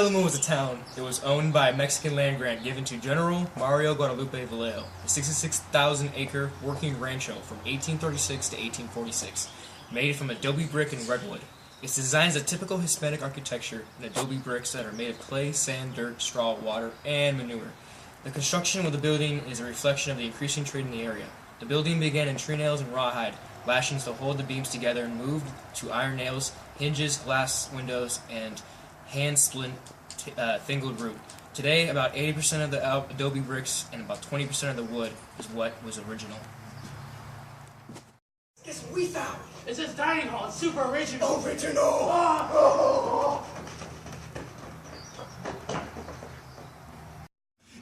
Petaluma was a town. It was owned by a Mexican land grant given to General Mario Guadalupe Vallejo, a 66,000-acre working rancho from 1836 to 1846, made from adobe brick and redwood. Its design is a typical Hispanic architecture and adobe bricks that are made of clay, sand, dirt, straw, water, and manure. The construction of the building is a reflection of the increasing trade in the area. The building began in tree nails and rawhide, lashings to hold the beams together, and moved to iron nails, hinges, glass windows, and hand-splint thingled roof. Today, about 80% of the adobe bricks and about 20% of the wood is what was original. Guess what we found? It's this dining hall. It's super original. Original! Oh.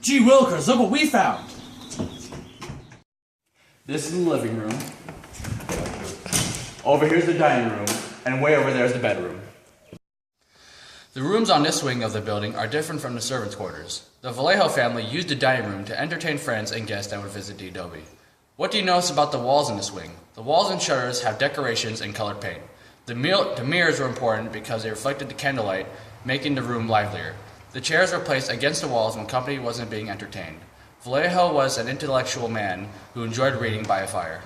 Gee Wilkers, look what we found! This is the living room. Over here's the dining room, and way over there is the bedroom. The rooms on this wing of the building are different from the servants' quarters. The Vallejo family used the dining room to entertain friends and guests that would visit the adobe. What do you notice about the walls in this wing? The walls and shutters have decorations and colored paint. The mirrors were important because they reflected the candlelight, making the room livelier. The chairs were placed against the walls when company wasn't being entertained. Vallejo was an intellectual man who enjoyed reading by a fire.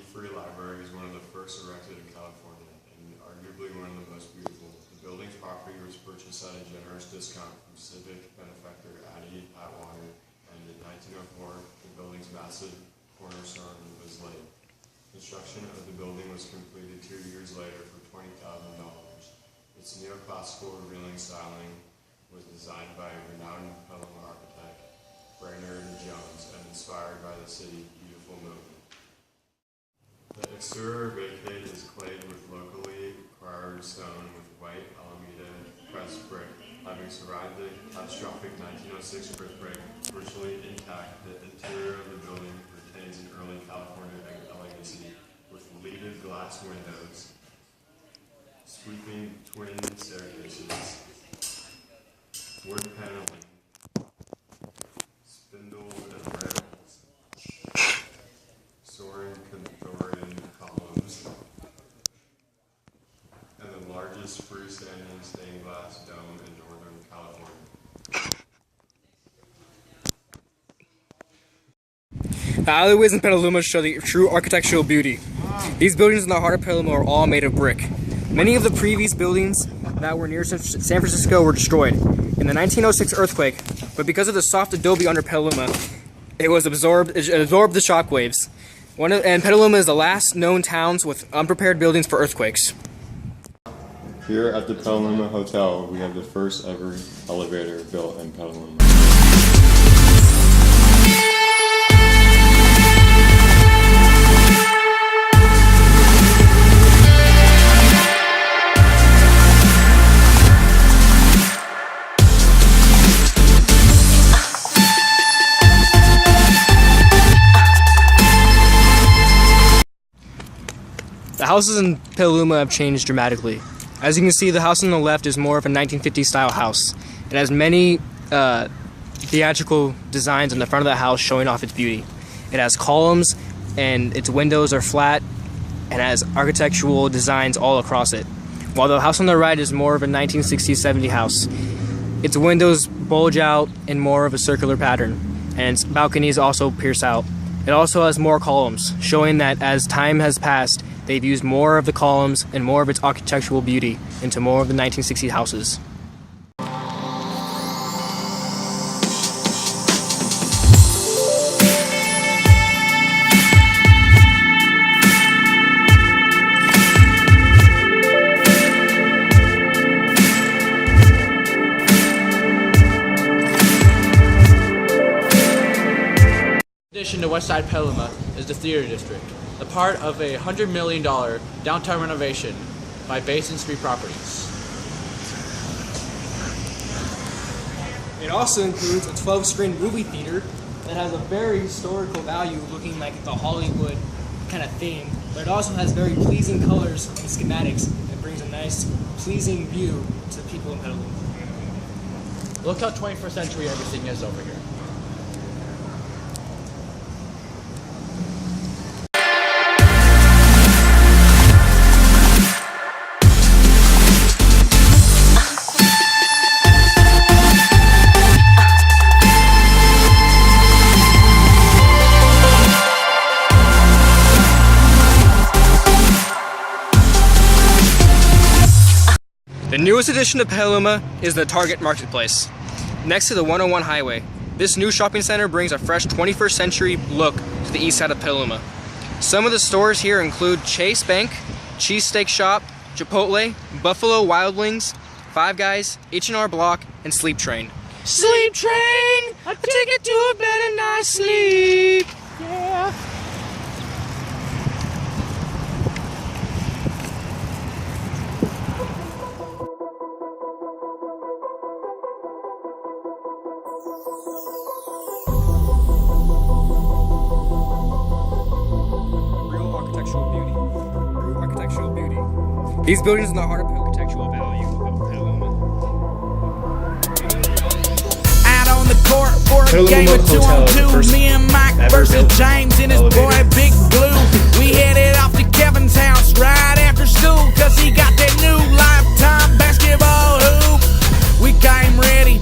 Free Library is one of the first erected in California and arguably one of the most beautiful. The building's property was purchased at a generous discount from civic benefactor Addie Atwater, and in 1904, the building's massive cornerstone was laid. Construction of the building was completed 2 years later for $20,000. Its neoclassical revealing styling was designed by renowned Petaluma architect Brainerd Jones and inspired by the city's beautiful movement. The exterior vacade is clayed with locally quarried stone with white Alameda pressed brick. Having survived the catastrophic 1906 earthquake virtually intact, the interior of the building retains an early California elegancy with leaded glass windows, sweeping twin staircases, wood paneling, spindle and rails, soaring Victorian columns, and the largest freestanding stained glass dome in Northern California. The alleyways in Petaluma show the true architectural beauty. These buildings in the heart of Petaluma are all made of brick. Many of the previous buildings that were near San Francisco were destroyed in the 1906 earthquake, but because of the soft adobe under Petaluma, it absorbed the shockwaves. And Petaluma is the last known towns with unprepared buildings for earthquakes. Here at the Petaluma Hotel, we have the first ever elevator built in Petaluma. The houses in Petaluma have changed dramatically. As you can see, the house on the left is more of a 1950s style house. It has many theatrical designs on the front of the house showing off its beauty. It has columns and its windows are flat and has architectural designs all across it. While the house on the right is more of a 1960s-70s house. Its windows bulge out in more of a circular pattern, and its balconies also pierce out. It also has more columns, showing that as time has passed, they've used more of the columns and more of its architectural beauty into more of the 1960s houses. In addition to Westside Petaluma is the Theater District, the part of a $100 million downtown renovation by Basin Street Properties. It also includes a 12-screen movie theater that has a very historical value, looking like the Hollywood kind of theme, but it also has very pleasing colors and schematics and brings a nice, pleasing view to the people in Petaluma. Look how 21st century everything is over here. The newest addition to Petaluma is the Target Marketplace, next to the 101 highway. This new shopping center brings a fresh 21st century look to the east side of Petaluma. Some of the stores here include Chase Bank, Cheesesteak Shop, Chipotle, Buffalo Wild Wings, Five Guys, H&R Block, and Sleep Train. Sleep Train! I take it to a better night's sleep! Yeah! Real architectural beauty. These buildings are the heart of architectural value of Petaluma. Out on the court for a Petaluma game of Hotel, the 2-on-2. first Me and Mike ever versus built James and his boy elevator. Big Blue. We headed off to Kevin's house right after school, cause he got that new Lifetime basketball hoop. We came ready